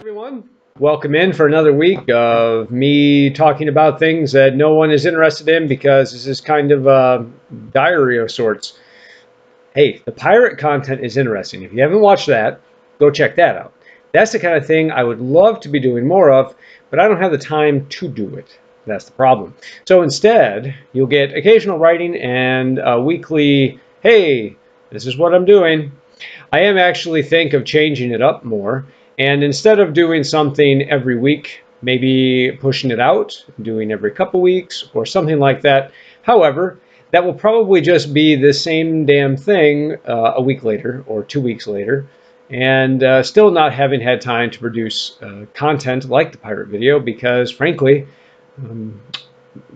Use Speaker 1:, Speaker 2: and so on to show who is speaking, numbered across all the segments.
Speaker 1: Everyone, welcome in for another week of me talking about things that no one is interested in because this is kind of a diary of sorts. Hey, the pirate content is interesting. If you haven't watched that, go check that out. That's the kind of thing I would love to be doing more of, but I don't have the time to do it. That's the problem. So instead, you'll get occasional writing and a weekly, hey, this is what I'm doing. I am actually think of changing it up more. And instead of doing something every week, maybe pushing it out, doing every couple weeks or something like that. However, that will probably just be the same damn thing a week later or 2 weeks later, and still not having had time to produce content like the pirate video because, frankly, um,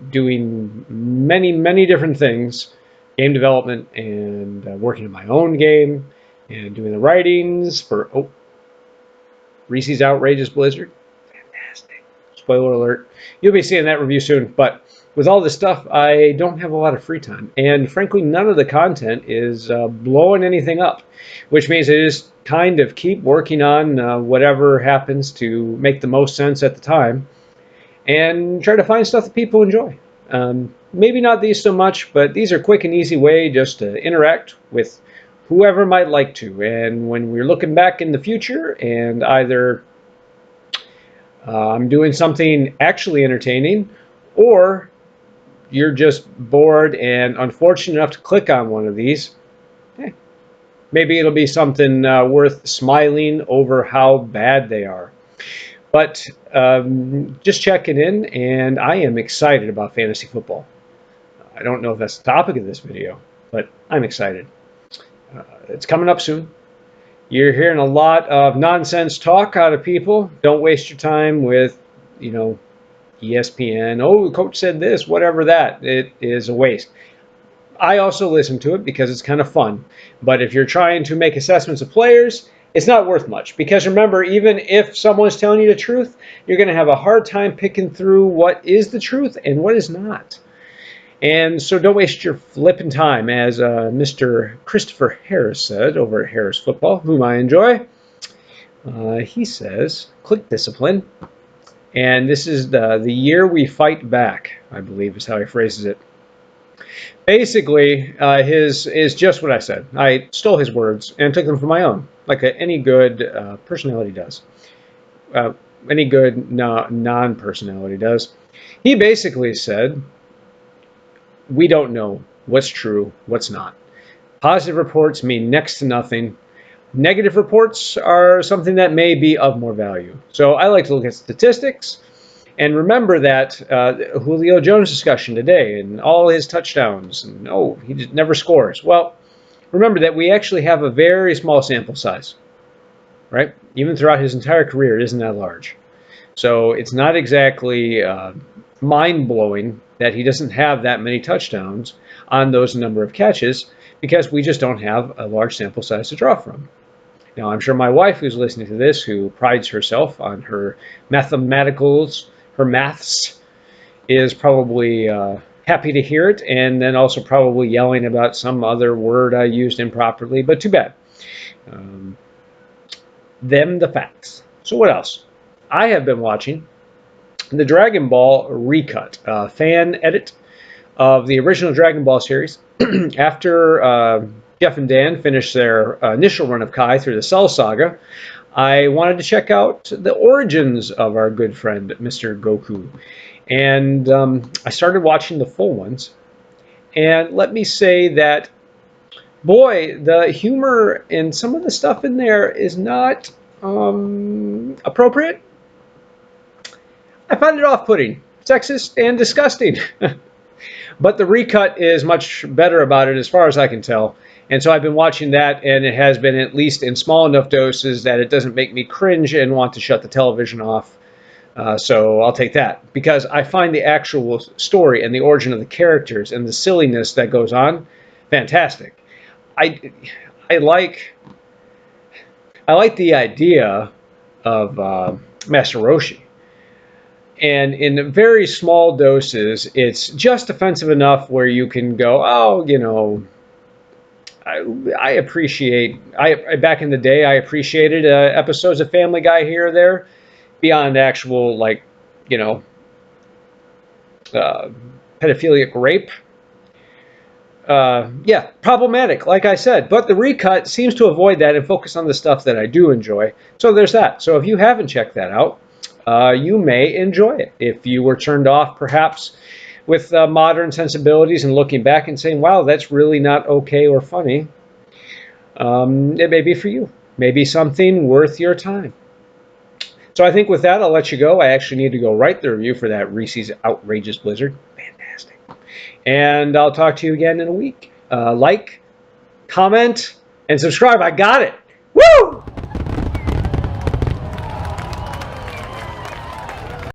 Speaker 1: doing many different things, game development and working on my own game and doing the writings for Reese's Outrageous Blizzard. Fantastic. Spoiler alert. You'll be seeing that review soon. But with all this stuff, I don't have a lot of free time. And frankly, none of the content is blowing anything up, which means I just kind of keep working on whatever happens to make the most sense at the time and try to find stuff that people enjoy. Maybe not these so much, but these are quick and easy way just to interact with whoever might like to. And when we're looking back in the future and either I'm doing something actually entertaining or you're just bored and unfortunate enough to click on one of these, maybe it'll be something worth smiling over how bad they are. But just checking in, and I am excited about fantasy football. I don't know if that's the topic of this video, but I'm excited. It's coming up soon. You're hearing a lot of nonsense talk out of people. Don't waste your time with, ESPN. Oh, the coach said this, whatever that. It is a waste. I also listen to it because it's kind of fun. But if you're trying to make assessments of players, it's not worth much. Because remember, even if someone's telling you the truth, you're going to have a hard time picking through what is the truth and what is not. And so don't waste your flipping time, as Mr. Christopher Harris said over at Harris Football, whom I enjoy. He says, click discipline. And this is the year we fight back, I believe is how he phrases it. Basically, his is just what I said. I stole his words and took them for my own, like any good personality does. Any good non-personality does. He basically said, we don't know what's true, what's not. Positive reports mean next to nothing. Negative reports are something that may be of more value. So I like to look at statistics and remember that Julio Jones discussion today and all his touchdowns. And he just never scores. Well, remember that we actually have a very small sample size, right? Even throughout his entire career, it isn't that large. So it's not exactly mind-blowing that he doesn't have that many touchdowns on those number of catches because we just don't have a large sample size to draw from. Now, I'm sure my wife who's listening to this, who prides herself on her mathematicals, her maths, is probably happy to hear it and then also probably yelling about some other word I used improperly, but too bad. Them the facts. So what else? I have been watching the Dragon Ball Recut, fan edit of the original Dragon Ball series. After Jeff and Dan finished their initial run of Kai through the Cell Saga, I wanted to check out the origins of our good friend, Mr. Goku. And I started watching the full ones. And let me say that, boy, the humor and some of the stuff in there is not appropriate. I find it off-putting, sexist, and disgusting. But the Recut is much better about it as far as I can tell. And so I've been watching that, and it has been at least in small enough doses that it doesn't make me cringe and want to shut the television off. So I'll take that. Because I find the actual story and the origin of the characters and the silliness that goes on fantastic. I like the idea of Master Roshi. And in very small doses, it's just offensive enough where you can go, I appreciate, back in the day, I appreciated episodes of Family Guy here or there. beyond actual, like, you know, pedophilic rape. Yeah, problematic, like I said. But the Recut seems to avoid that and focus on the stuff that I do enjoy. So there's that. So if you haven't checked that out, you may enjoy it. If you were turned off, perhaps, with modern sensibilities and looking back and saying, wow, that's really not okay or funny, it may be for you. Maybe something worth your time. So I think with that, I'll let you go. I actually need to go write the review for that Reese's Outrageous Blizzard. Fantastic. And I'll talk to you again in a week. Like, comment, and subscribe. I got it. Woo!